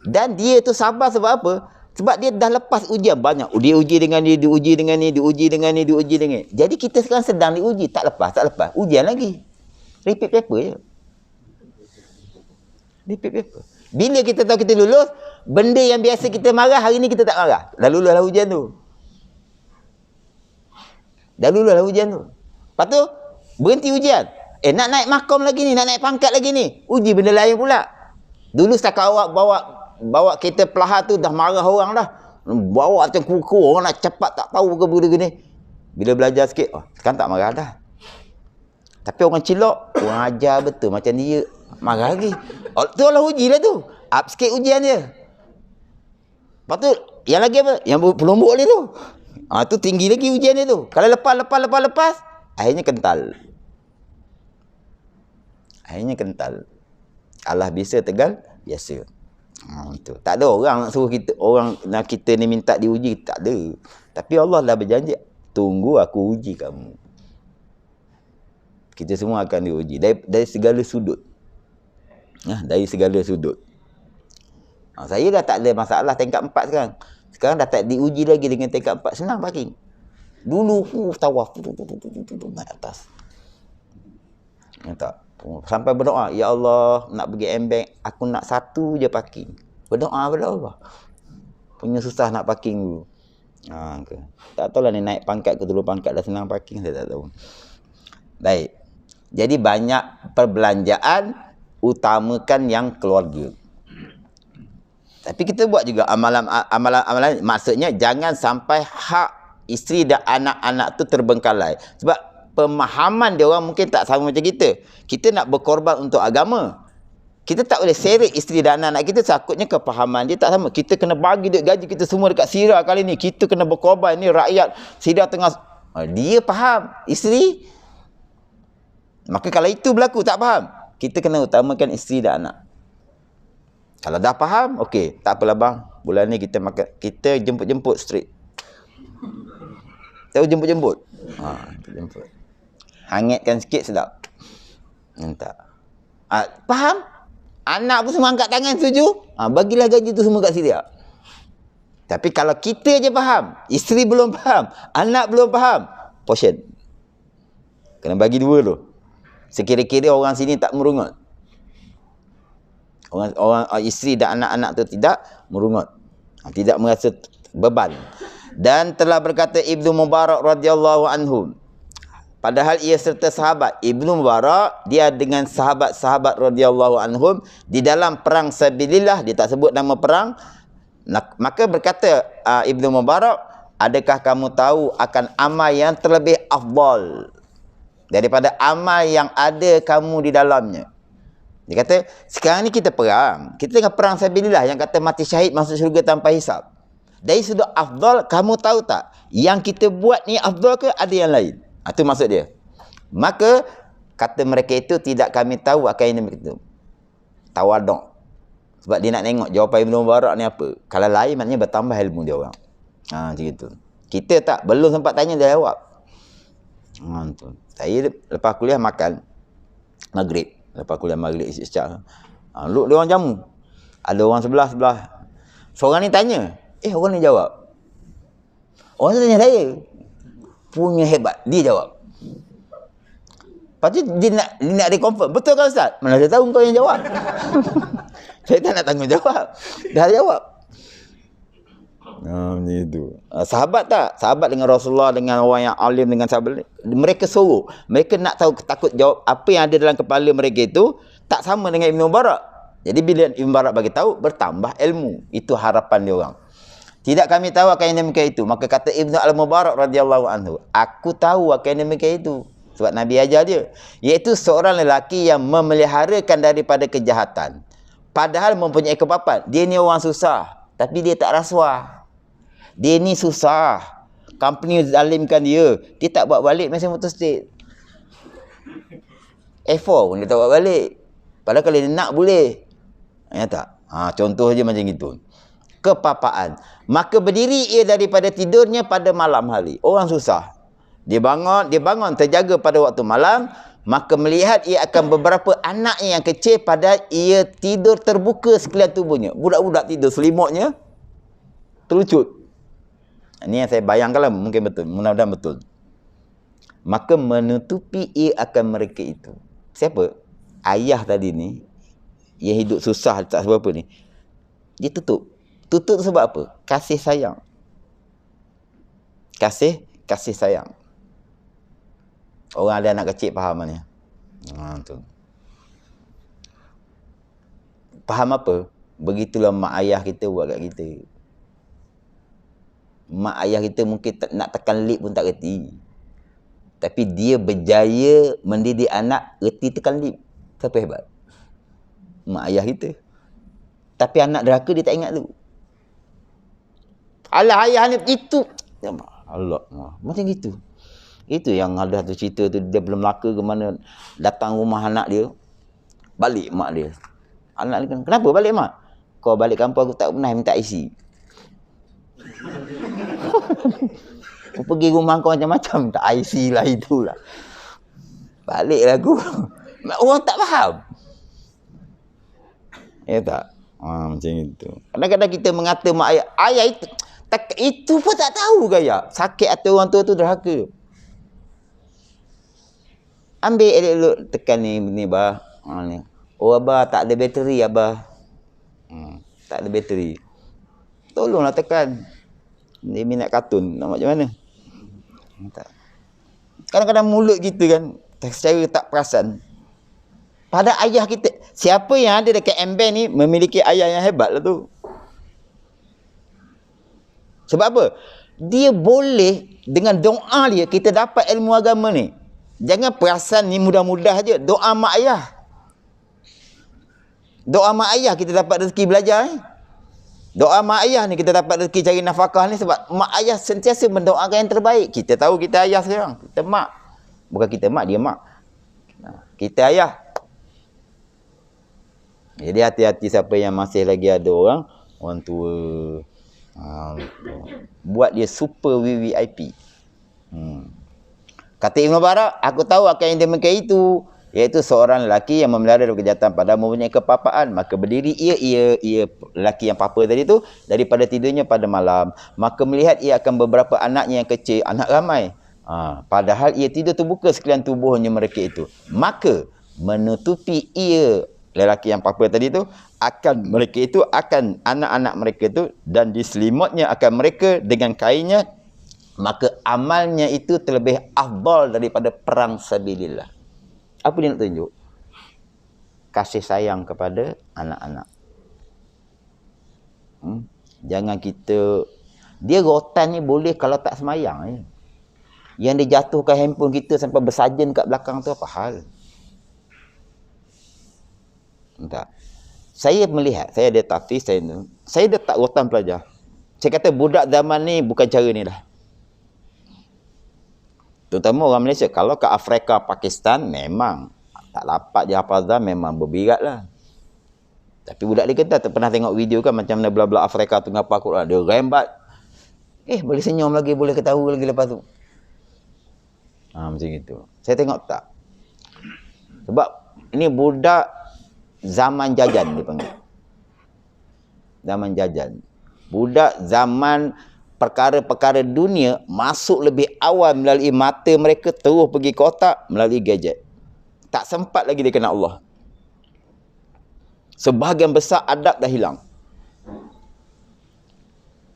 Dan dia tu sabar sebab apa? Sebab dia dah lepas ujian banyak. Dia uji dengan ni, diuji dengan ni, diuji dengan ni, diuji dengan ni. Jadi kita sekarang sedang diuji. Tak lepas. Ujian lagi. Repeat paper je. Repeat paper. Bila kita tahu kita lulus, benda yang biasa kita marah, hari ni kita tak marah. Dah lulus lah ujian tu. Lepas tu, berhenti ujian. Nak naik makom lagi ni, nak naik pangkat lagi ni. Uji benda lain pula. Dulu setakat awak bawa kereta pelahar tu dah marah orang dah. Bawa macam kuku, orang nak cepat tak tahu ke benda gini. Bila belajar sikit, sekarang tak marah dah. Tapi orang cilok, orang ajar betul macam dia, marah lagi. Tu Allah uji lah tu. Up sikit ujian dia. Lepas tu, yang lagi apa? Yang pelombok ni tu. Tu tinggi lagi ujian dia tu. Kalau lepas, akhirnya kental. Allah bisa tegal biasa. Tu. Tak ada orang nak suruh kita ni minta diuji, tak ada. Tapi Allah dah berjanji, tunggu aku uji kamu. Kita semua akan diuji dari segala sudut. Dari segala sudut. Saya dah tak ada masalah tingkat 4 sekarang. Sekarang dah tak diuji lagi dengan tingkat 4. Senang parking. Dulu tawaf naik atas. Tak. Sampai berdoa, ya Allah, nak pergi M-Bank, aku nak 1 je parking. Berdoa kepada Allah. Punya susah nak parking dulu. Tak tahulah ni naik pangkat ke turun pangkat dah senang parking, saya tak tahu. Baik. Jadi banyak perbelanjaan, utamakan yang keluarga. Tapi kita buat juga amalan, maksudnya jangan sampai hak isteri dan anak-anak tu terbengkalai. Sebab pemahaman dia orang mungkin tak sama macam kita. Kita nak berkorban untuk agama. Kita tak boleh seret isteri dan anak-anak kita, takutnya kepahaman dia tak sama. Kita kena bagi duit gaji kita semua dekat Sirah kali ni. Kita kena berkorban ni, rakyat Sirah tengah. Dia faham, isteri. Maka kalau itu berlaku tak faham, kita kena utamakan isteri dan anak. Kalau dah faham, okey, tak apalah bang. Bulan ni kita makan, kita jemput-jemput straight. Tahu jemput-jemput? Jemput. Hangatkan sikit sedap. Tak. Faham? Anak pun semua angkat tangan setuju? Bagilah gaji tu semua kat Syria. Tapi kalau kita je faham, isteri belum faham, anak belum faham, portion. Kena bagi dua tu. Sekira-kira orang sini tak merungut. Orang isteri dan anak-anak tu tidak merungut. Tidak merasa beban. Dan telah berkata Ibnu Mubarak radhiyallahu anhu, padahal ia serta sahabat. Ibnu Mubarak, dia dengan sahabat-sahabat radhiyallahu anhum di dalam perang sabilillah, dia tak sebut nama perang. Maka berkata Ibnu Mubarak, adakah kamu tahu akan amal yang terlebih afdal daripada amal yang ada kamu di dalamnya? Dia kata, sekarang ni kita perang. Kita tengah perang sabilillah yang kata mati syahid masuk syurga tanpa hisab. Dari sudut afdal, kamu tahu tak? Yang kita buat ni afdal ke ada yang lain? Itu maksud dia. Maka, kata mereka itu, tidak kami tahu akan ini begitu. Tawaduk. Sebab dia nak tengok jawapan Ibnu Mubarak ni apa. Kalau lain maknanya bertambah ilmu dia orang. Macam itu. Kita tak, belum sempat tanya dia jawab. Tu. Saya lepas kuliah makan maghrib. Lepas kuliah maghrib isi secah. Dia orang jamu. Ada orang sebelah. Seorang ni tanya. Orang ni jawab. Orang tu tanya saya. Punya hebat. Dia jawab. Lepas tu dia nak reconfirm. Betul kan Ustaz? Mana saya tahu kau yang jawab. Saya tak nak tanggungjawab. Dah jawab. Macam itu. Sahabat tak? Sahabat dengan Rasulullah, dengan orang yang alim, dengan sahabat. Mereka sorok. Mereka nak tahu, takut jawab apa yang ada dalam kepala mereka itu tak sama dengan Ibnu Mubarak. Jadi bila Ibnu Mubarak bagi tahu, bertambah ilmu. Itu harapan dia orang. Tidak kami tahu akan yang demikian itu. Maka kata Ibnu Al-Mubarak radhiyallahu anhu, aku tahu akan yang demikian itu. Sebab Nabi ajar dia. Iaitu seorang lelaki yang memeliharakan daripada kejahatan. Padahal mempunyai kepapan. Dia ni orang susah. Tapi dia tak rasuah. Dia ni susah. Company zalimkan dia. Dia tak buat balik mesin motor state. A4 pun dia tak buat balik. Padahal kalau dia nak boleh. Ya tak? Contoh je macam itu. Kepapaan. Maka berdiri ia daripada tidurnya pada malam hari. Orang susah. Dia bangun terjaga pada waktu malam. Maka melihat ia akan beberapa anaknya yang kecil pada ia tidur terbuka sekalian tubuhnya. Budak-budak tidur selimutnya terlucut. Ini yang saya bayangkan lah, mungkin betul. Mudah-mudahan betul. Maka menutupi ia akan mereka itu. Siapa? Ayah tadi ni, yang hidup susah tak sebab apa ni. Dia tutup. Tutup sebab apa? Kasih sayang. Kasih sayang. Orang ada anak kecil faham ni. Tu. Faham apa? Begitulah mak ayah kita buat kat kita. Mak ayah kita mungkin nak tekan lip pun tak reti. Tapi dia berjaya mendidik anak reti tekan lip. Siapa hebat? Mak ayah kita. Tapi anak deraka dia tak ingat tu. Alah ayah ni itu. Allah. Macam gitu. Itu yang ada satu cerita tu, dia belum laka ke mana, datang rumah anak dia, balik mak dia. Anak dia kata, kenapa balik mak? Kau balik kampung aku tak pernah minta IC. Kau pergi rumah kau macam-macam, tak IC lah itulah. Baliklah aku. Orang tak faham. Ya tak? Macam itu. Kadang-kadang kita mengata mak ayah itu pun tak tahu gaya. Sakit hati orang tua tu derhaka. Ambil elok-elok tekan ni bah. Ni. Oh abah tak ada bateri abah. Tak ada bateri. Tolonglah tekan. Dia minat kartun. Nak macam mana? Tak. Kadang-kadang mulut kita kan secara tak perasan. Pada ayah kita. Siapa yang ada dekat MBank ni memiliki ayah yang hebat lah tu. Sebab apa? Dia boleh dengan doa dia kita dapat ilmu agama ni. Jangan perasan ni mudah-mudah je. Doa mak ayah. Doa mak ayah kita dapat rezeki belajar ni. Doa mak ayah ni kita dapat rezeki cari nafkah ni sebab mak ayah sentiasa mendoakan yang terbaik. Kita tahu kita ayah sekarang. Kita mak. Bukan kita mak, dia mak. Kita ayah. Jadi hati-hati siapa yang masih lagi ada orang tua. Buat dia super VVIP. Kata Ibnu Mubarak, aku tahu akan yang demikian itu, iaitu seorang lelaki yang memelihara kejahatan pada mempunyai kepapaan, maka berdiri ia lelaki yang papa tadi tu daripada tidurnya pada malam, maka melihat ia akan beberapa anaknya yang kecil, anak ramai. Padahal ia tidur terbuka sekalian tubuhnya mereka itu, maka menutupi ia lelaki yang papa tadi tu akan mereka itu, akan anak-anak mereka itu, dan diselimutnya akan mereka dengan kainnya, maka amalnya itu terlebih afdal daripada perang sabilillah. Apa dia nak tunjuk? Kasih sayang kepada anak-anak. Jangan kita, dia rotan ni boleh kalau tak semayang. Yang dia jatuhkan handphone kita sampai bersajen kat belakang tu apa hal? Tak. Saya melihat, saya ada tafsir, saya dah tak rotan pelajar. Saya kata budak zaman ni bukan cara ni lah. Terutama orang Malaysia. Kalau ke Afrika, Pakistan, memang tak dapat je hafazan, memang berbirat lah. Tapi budak dia kata, pernah tengok video kan macam mana belah-belah Afrika tu ngapa Quran. Dia rembat. Boleh senyum lagi, boleh ketawa lagi lepas tu. Macam itu. Saya tengok tak. Sebab ini budak zaman jajan dia panggil. Zaman jajan. Budak zaman perkara-perkara dunia masuk lebih awal melalui mata mereka, terus pergi ke otak melalui gadget. Tak sempat lagi dia kenal Allah. Sebahagian besar adab dah hilang.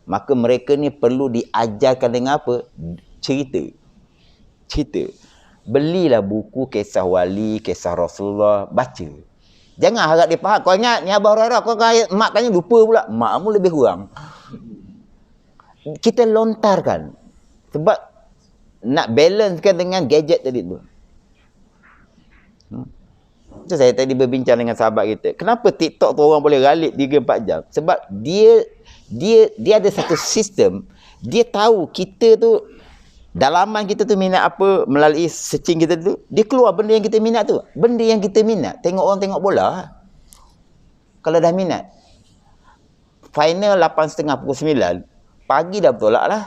Maka mereka ni perlu diajarkan dengan apa? Cerita. Belilah buku kisah wali, kisah Rasulullah, baca. Jangan harap dia faham. Kau ingat ni Abah Hurairah, kau mak tanya lupa pula. Makmu lebih kurang. Kita lontarkan. Sebab nak balancekan dengan gadget tadi tu. So, saya tadi berbincang dengan sahabat kita. Kenapa TikTok tu orang boleh ralik 3-4 jam? Sebab dia ada satu sistem. Dia tahu kita tu, dalaman kita tu minat apa, melalui searching kita tu, dia keluar benda yang kita minat tu. Benda yang kita minat. Tengok orang tengok bola. Kalau dah minat. Final 8.30 pukul 9. Pagi dah bertolak lah.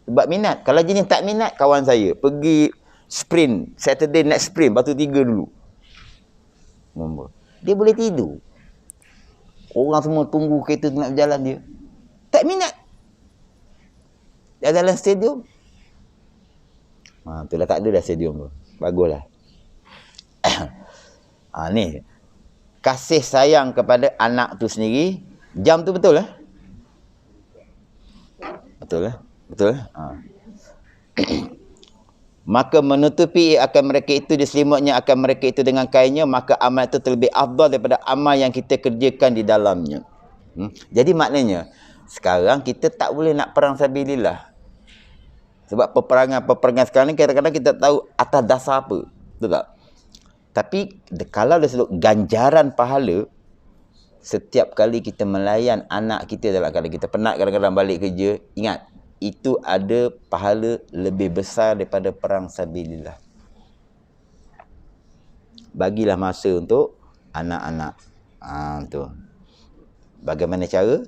Sebab minat. Kalau jenis tak minat, kawan saya pergi sprint. Saturday night sprint. Batu 3 dulu. Dia boleh tidur. Orang semua tunggu kereta tu nak berjalan dia. Tak minat. Dah dalam stadium. Itulah tak ada dah stadium tu. Baguslah. Ni. Kasih sayang kepada anak tu sendiri. Jam tu betul lah. Betul lah. Betul lah. Maka menutupi akan mereka itu, diselimutnya akan mereka itu dengan kainnya, maka amal itu terlebih afdal daripada amal yang kita kerjakan di dalamnya. Jadi maknanya, sekarang kita tak boleh nak perang sabilillah. Sebab peperangan sekarang ni kadang-kadang kita tahu atas dasar apa. Betul tak? Tapi kalau dia sebut ganjaran pahala, setiap kali kita melayan anak kita dalam keadaan kita penat, kadang-kadang balik kerja, ingat, itu ada pahala lebih besar daripada perang sabilillah. Bagilah masa untuk anak-anak. Tu. Bagaimana cara?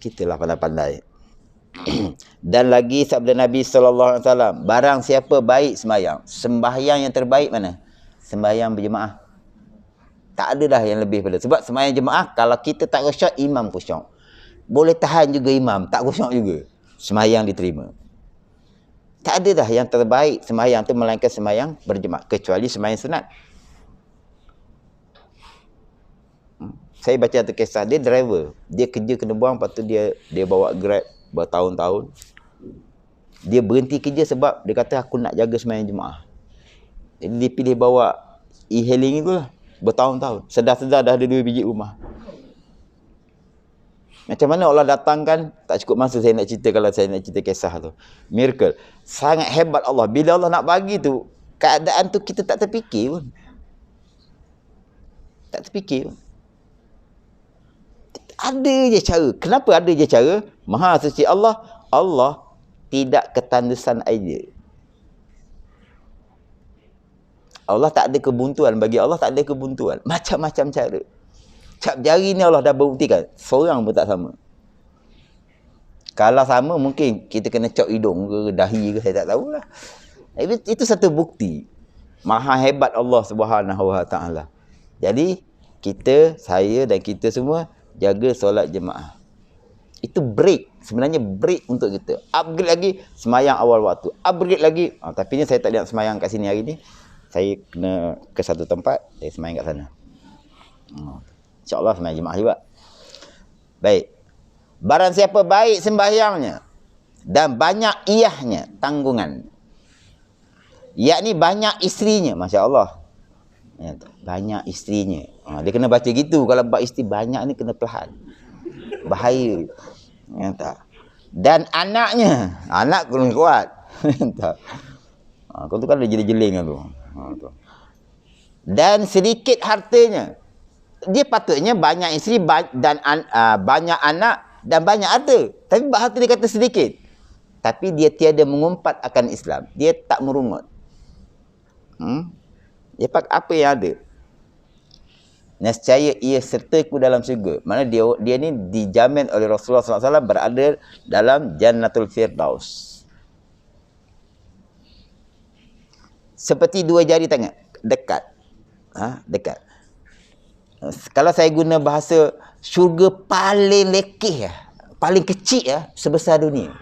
Kitalah pandai-pandai. Dan lagi sabda Nabi SAW, barang siapa baik sembahyang, sembahyang yang terbaik mana? Sembahyang berjemaah. Tak ada dah yang lebih pada. Sebab sembahyang jemaah, kalau kita tak khusyuk, imam khusyuk. Boleh tahan juga imam, tak khusyuk juga. Sembahyang diterima. Tak ada dah yang terbaik sembahyang tu melainkan sembahyang berjemaah, kecuali sembahyang sunat. Saya baca satu kisah, dia driver, dia kerja kena buang, lepas tu dia bawa Grab bertahun-tahun. Dia berhenti kerja sebab dia kata aku nak jaga sembahyang jemaah. Jadi dia pilih bawa e-hailing itulah bertahun-tahun. Sedar-sedar dah ada 2 biji rumah. Macam mana Allah datangkan, tak cukup masa saya nak cerita kalau saya nak cerita kisah tu. Miracle. Sangat hebat Allah. Bila Allah nak bagi tu, keadaan tu kita tak terfikir pun. Tak terfikir pun. Ada je cara. Kenapa ada je cara? Maha suci Allah. Allah tidak ketandusan idea. Allah tak ada kebuntuan. Bagi Allah tak ada kebuntuan. Macam-macam cara. Cap jari ni Allah dah berbuktikan. Seorang pun tak sama. Kalau sama mungkin kita kena cop hidung ke dahi ke, saya tak tahulah. Itu satu bukti. Maha hebat Allah Subhanahu Wa Taala. Jadi saya dan kita semua jaga solat jemaah. Itu break. Sebenarnya break untuk kita. Upgrade lagi semayang awal waktu. Upgrade lagi. Tapi ni saya tak lihat semayang kat sini hari ni. Saya kena ke satu tempat, saya semayang kat sana. InsyaAllah semayang jemaah juga. Baik. Barang siapa baik sembahyangnya dan banyak iyahnya, tanggungan. Yakni banyak isterinya, Masya Allah. Ya, banyak isterinya. Dia kena baca gitu. Kalau bab isteri banyak ni kena perlahan. Bahaya. Ya, tak. Dan anaknya. Anak kena kuat. Tak. Kau tu kan dia jeling-jeling tu. Dan sedikit hartanya. Dia patutnya banyak isteri dan banyak anak dan banyak harta. Tapi harta dia kata sedikit. Tapi dia tiada mengumpat akan Islam. Dia tak merungut. Dia pakai apa yang ada. Nescaya ia sertaku dalam syurga. Mana dia ni dijamin oleh Rasulullah SAW berada dalam Jannatul Firdaus. Seperti dua jari tangan. Dekat. Dekat. Kalau saya guna bahasa syurga paling lekeh, paling kecil sebesar dunia.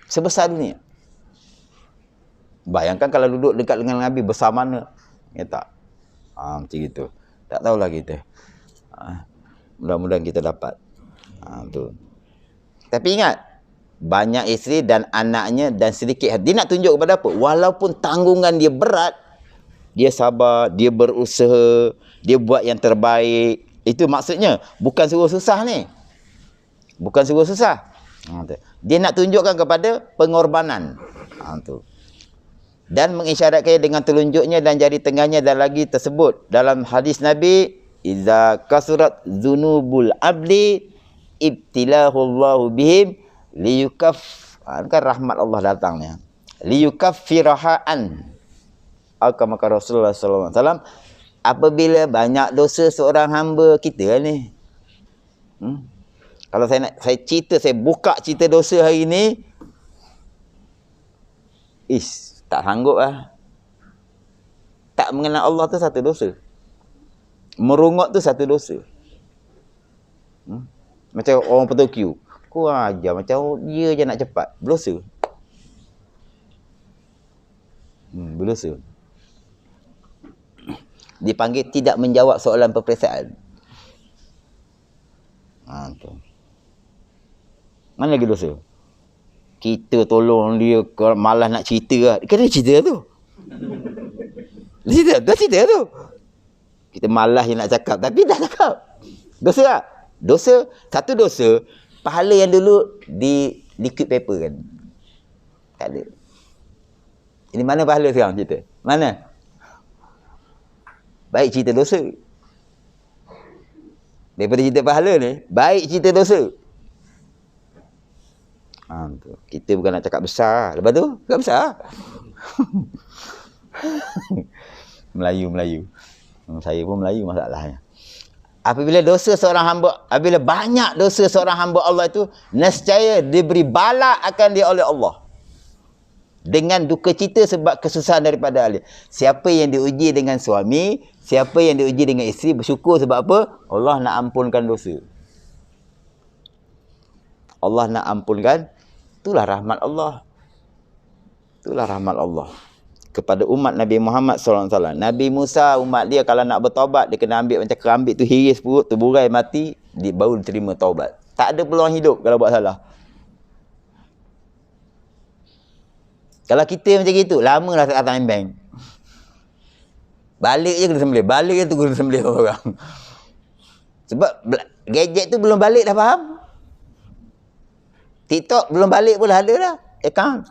Sebesar dunia. Bayangkan kalau duduk dekat dengan Nabi, besar mana? Ya tak? Macam itu. Tak tahulah kita. Mudah-mudahan kita dapat. Tu. Tapi ingat, banyak isteri dan anaknya dan sedikit. Dia nak tunjuk kepada apa? Walaupun tanggungan dia berat, dia sabar, dia berusaha, dia buat yang terbaik. Itu maksudnya. Bukan suruh susah ni. Bukan suruh susah. Dia nak tunjukkan kepada pengorbanan. Tu. Dan mengisyaratkannya dengan telunjuknya dan jari tengahnya, dan lagi tersebut dalam hadis Nabi, iza kasurat dzunubul abdi ibtilahullahu bihim kan rahmat Allah datangnya, liyukaffirahaan. Kama Rasulullah sallallahu alaihi wasallam, apabila banyak dosa seorang hamba kita ni. Kalau saya buka cerita dosa hari ni, tak sanggup Tak mengenal Allah tu satu dosa. Merungut tu satu dosa. Macam orang Tokyo. Kau ajar macam dia je nak cepat. Berdosa. Berdosa. Dipanggil tidak menjawab soalan peperiksaan. Tu. Mana lagi dosa? Kita tolong dia, malas nak cerita lah. Kena cerita tu. Dah cerita tu. Kita malas je nak cakap, tapi dah cakap. Dosa tak? Satu dosa, pahala yang dulu di liquid paper kan. Tak ada. Ini mana pahala sekarang cerita? Mana? Baik cerita dosa. Daripada cerita pahala ni, baik cerita dosa. Kita bukan nak cakap besar. Lepas tu, cakap besar. Melayu. Saya pun Melayu masalahnya. Apabila banyak dosa seorang hamba Allah itu, nescaya diberi bala akan dia oleh Allah. Dengan duka cita sebab kesusahan daripada ahli. Siapa yang diuji dengan suami, siapa yang diuji dengan isteri, bersyukur sebab apa? Allah nak ampunkan dosa. Allah nak ampunkan. Itulah rahmat Allah. Itulah rahmat Allah kepada umat Nabi Muhammad SAW. Nabi Musa, umat dia kalau nak bertaubat, dia kena ambil macam kerambit tu, hiris perut, terburai mati, dia baru terima taubat. Tak ada peluang hidup kalau buat salah. Kalau kita macam gitu, lama lah tak datang bank. Balik je kena sembelih. Balik je tu kena sembelih orang. Sebab gadget tu belum balik dah faham. TikTok belum balik pun dah ada dah. Account.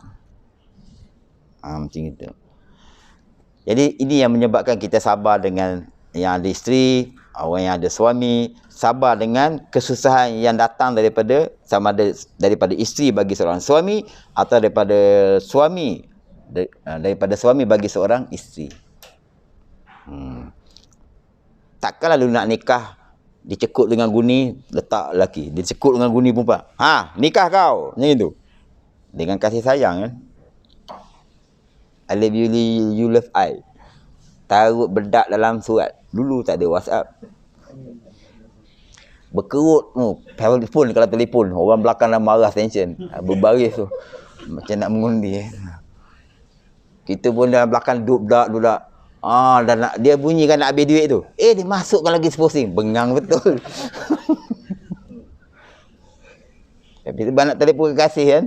Macam itu. Jadi ini yang menyebabkan kita sabar dengan yang ada isteri, orang yang ada suami, sabar dengan kesusahan yang datang daripada sama ada daripada isteri bagi seorang suami atau daripada suami bagi seorang isteri. Takkanlah lu nak nikah dicekut dengan guni, letak lelaki, dicekut dengan guni perempuan. Nikah kau. Macam itu. Dengan kasih sayang kan. I love you, you love I. Taruh bedak dalam surat. Dulu tak ada WhatsApp. Berkerut telefon, kalau telefon orang belakang dah marah, tension. Berbaris tu. Macam nak mengundi. Kita pun dalam belakang duduk dak. Dan dia bunyikan nak habis duit tu. Dia masukkan lagi seposing. Bengang betul. Tapi sebab nak telefon kekasih kan.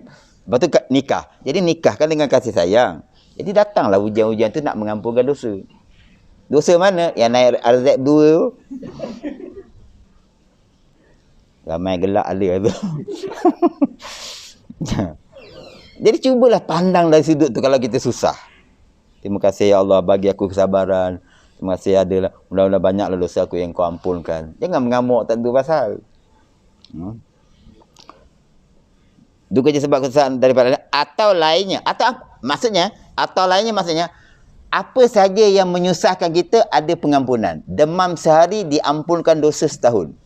Lepas tu nikah. Jadi nikah kan dengan kasih sayang. Jadi datanglah hujan-hujan tu nak mengampunkan dosa. Dosa mana? Yang naik RZ2 tu. Ramai gelak ada tu. Jadi cubalah pandang dari sudut tu kalau kita susah. Terima kasih ya Allah bagi aku kesabaran. Terima kasih adalah mudah-mudahan banyaklah dosa aku yang kau ampunkan. Jangan mengamuk tak tentu pasal. Duka je sebab kesalahan daripada atau lainnya. Maksudnya apa saja yang menyusahkan kita ada pengampunan. Demam sehari diampunkan dosa setahun.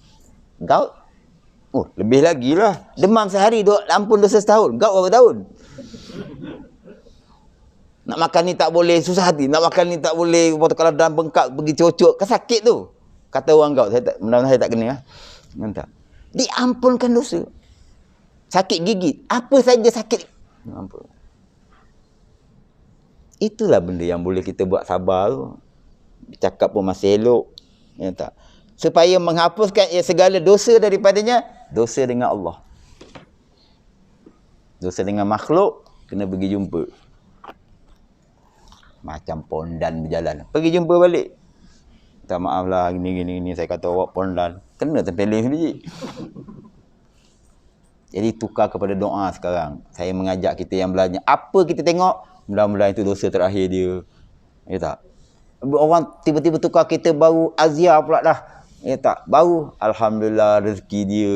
Gout? Lebih lagi lah. Demam sehari ampun dosa setahun. Gout berapa tahun? Nak makan ni tak boleh, susah hati. Nak makan ni tak boleh, kalau dalam bengkak pergi cocok. Kan sakit tu. Kata orang gout. Mudah-mudahan saya tak kena. Tak. Diampunkan dosa. Sakit gigit. Apa saja sakit. Ampun. Itulah benda yang boleh kita buat sabar tu. Cakap pun masih elok. Ya tak? Supaya menghapuskan segala dosa daripadanya, dosa dengan Allah. Dosa dengan makhluk, kena pergi jumpa. Macam pondan berjalan. Pergi jumpa balik. Tak maaf lah, gini, saya kata awak pondan. Kena tempeling sebiji. Jadi tukar kepada doa sekarang. Saya mengajak kita yang belajar. Apa kita tengok, mudah-mudahan itu dosa terakhir dia. Ya tak? Orang tiba-tiba tukar kita baru azia pula dah. Ya tak? Baru alhamdulillah rezeki dia.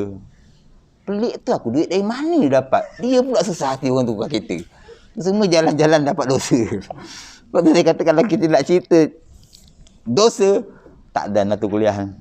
Pelik tu aku, duit dari mana dia dapat? Dia pula susah hati orang tukar kita. Semua jalan-jalan dapat dosa. Sebab tu saya kata kalau kita nak cerita dosa, tak ada satu kuliah.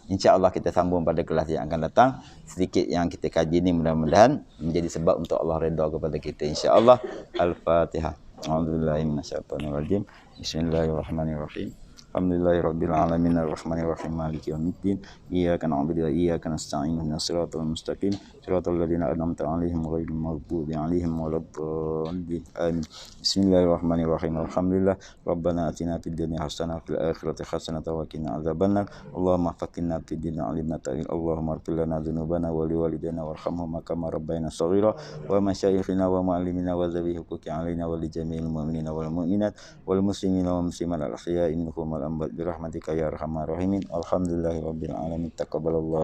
InsyaAllah kita sambung pada kelas yang akan datang. Sedikit yang kita kaji ni mudah-mudahan menjadi sebab untuk Allah redha kepada kita. InsyaAllah. Al-Fatihah. A'udzubillahi minasyaitonirrajim. Bismillahirrahmanirrahim. Alhamdulillahirabbil alamin arrahmanirrahim maliki yaumiddin. Iyyaka na'budu wa iyyaka nasta'in ihdinas siratal mustaqim siratal ladzina an'amta 'alaihim ghairil maghdubi 'alaihim waladdallin. Amin. Bismillahirrahmanirrahim. Alhamdulillah rabbana atina fid dunya hasanah wa fil akhirati hasanah wa qina adzabannar. Allahumma faqina fid dunya 'alimna ta'il. Allahumma ighfir lana dzunubana wa liwalidayna warhamhum kama rabbayana shaghira wa masyayikhina wa mu'allimina wa zawi huquqi 'alaina wa li jami'il mu'minina wal mu'minat wal muslimina wal muslimat al ahya'i minhum wal amwat bi rahmatika ya arhamar rahimin. Alhamdulillahirabbil alamin. Taqabbalallah.